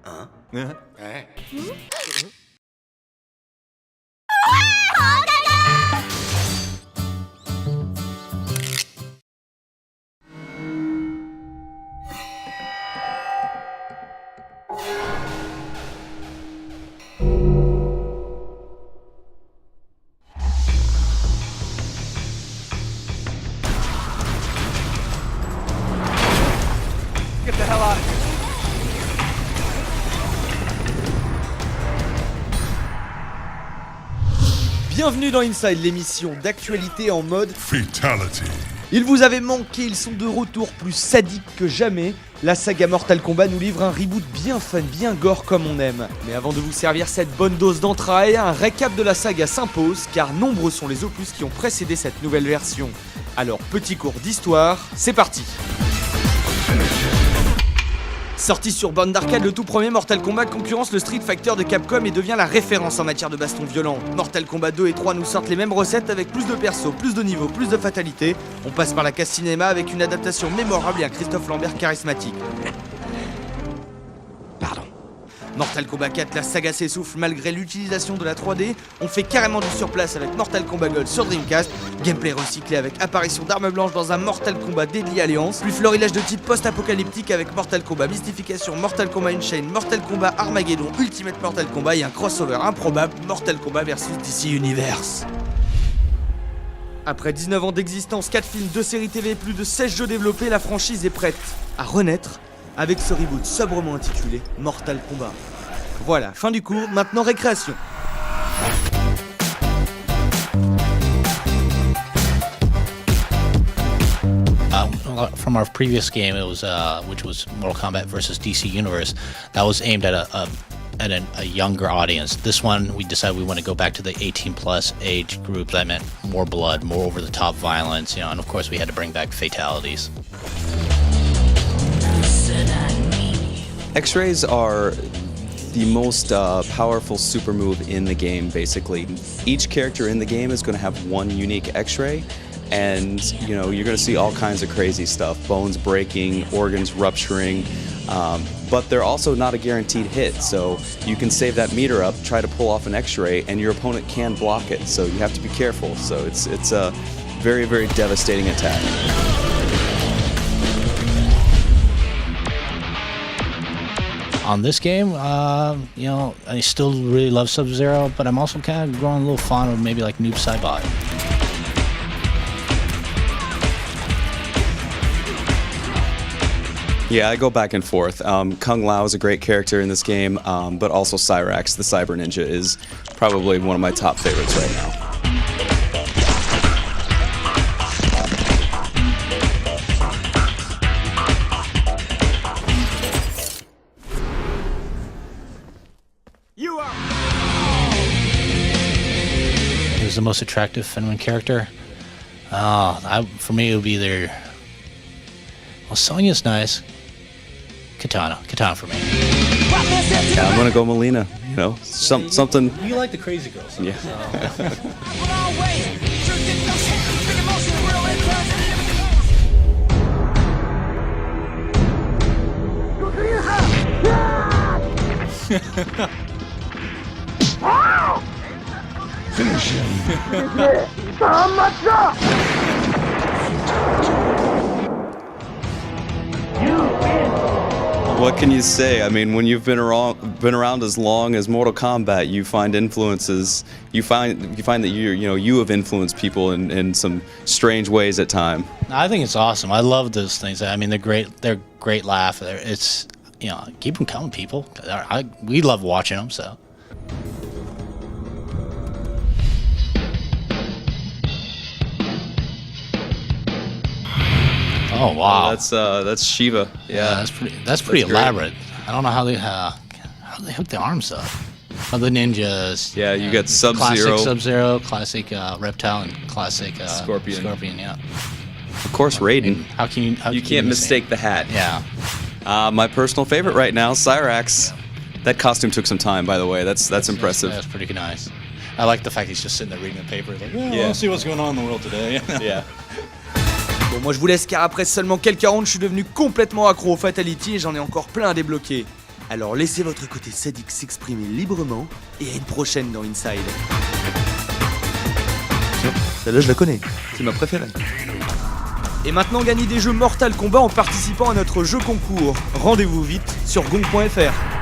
Hein? Ouais. Get the hell out of here. Bienvenue dans Inside, l'émission d'actualité en mode Fatality. Il vous avait manqué, ils sont de retour plus sadiques que jamais. La saga Mortal Kombat nous livre un reboot bien fun, bien gore comme on aime. Mais avant de vous servir cette bonne dose d'entrailles, un récap de la saga s'impose, car nombreux sont les opus qui ont précédé cette nouvelle version. Alors petit cours d'histoire, c'est parti. Sorti sur borne d'arcade, le tout premier Mortal Kombat concurrence le Street Fighter de Capcom et devient la référence en matière de baston violent. Mortal Kombat 2 et 3 nous sortent les mêmes recettes avec plus de persos, plus de niveaux, plus de fatalité. On passe par la case cinéma avec une adaptation mémorable et un Christophe Lambert charismatique. Pardon. Mortal Kombat 4, la saga s'essouffle malgré l'utilisation de la 3D. On fait carrément du surplace avec Mortal Kombat Gold sur Dreamcast. Gameplay recyclé avec apparition d'armes blanches dans un Mortal Kombat Deadly Alliance. Puis florilège de type post-apocalyptique avec Mortal Kombat Mystification, Mortal Kombat Unchained, Mortal Kombat Armageddon, Ultimate Mortal Kombat et un crossover improbable Mortal Kombat vs DC Universe. Après 19 ans d'existence, 4 films, 2 séries TV et plus de 16 jeux développés, la franchise est prête à renaître avec ce reboot sobrement intitulé Mortal Kombat. Voilà, fin du cours, maintenant récréation. From our previous game, it was which was Mortal Kombat versus DC Universe. That was aimed at a younger audience. This one, we decided we want to go back to the 18+ age group. That meant more blood, more over-the-top violence, and of course we had to bring back fatalities. X-rays are the most powerful super move in the game, basically. Each character in the game is going to have one unique X-ray, and you know, you're going to see all kinds of crazy stuff, bones breaking, organs rupturing, but they're also not a guaranteed hit, so you can save that meter up, try to pull off an X-ray, and your opponent can block it, so you have to be careful. So it's a very, very devastating attack. On this game, you know, I still really love Sub-Zero, but I'm also kind of growing a little fond of maybe like Noob Saibot. Yeah, I go back and forth. Kung Lao is a great character in this game, but also Cyrax, the Cyber Ninja, is probably one of my top favorites right now. Who's the most attractive feminine character? For me, it would be either. Well, Sonya's nice. Katana for me. Yeah, I'm gonna go Melina. You know, something. You like the crazy girls. Yeah. Finish him. What can you say? I mean, when you've been around as long as Mortal Kombat, you find influences. You find that you have influenced people in some strange ways at time. I think it's awesome. I love those things. I mean, they're great. They're great laugh. It's, you know, keep them coming, people. We love watching them. So. Oh wow! That's Shiva. Yeah, that's pretty great. elaborate. I don't know how they hook the arms up. Oh, the ninjas. Yeah, you got Sub-Zero. Classic Sub-Zero, classic Reptile, and classic Scorpion. Scorpion, yeah. Of course, Raiden. How can you? You can't mistake the hat. Yeah. My personal favorite right now, Cyrax. That costume took some time, by the way. That's impressive. That's pretty nice. I like the fact he's just sitting there reading the paper. Like, Yeah. let's see what's going on in the world today. Yeah. Bon, moi je vous laisse car après seulement quelques rounds, je suis devenu complètement accro au Fatality et j'en ai encore plein à débloquer. Alors laissez votre côté sadique s'exprimer librement et à une prochaine dans Inside. Tiens, celle-là je la connais, c'est ma préférée. Et maintenant gagnez des jeux Mortal Kombat en participant à notre jeu concours. Rendez-vous vite sur gong.fr.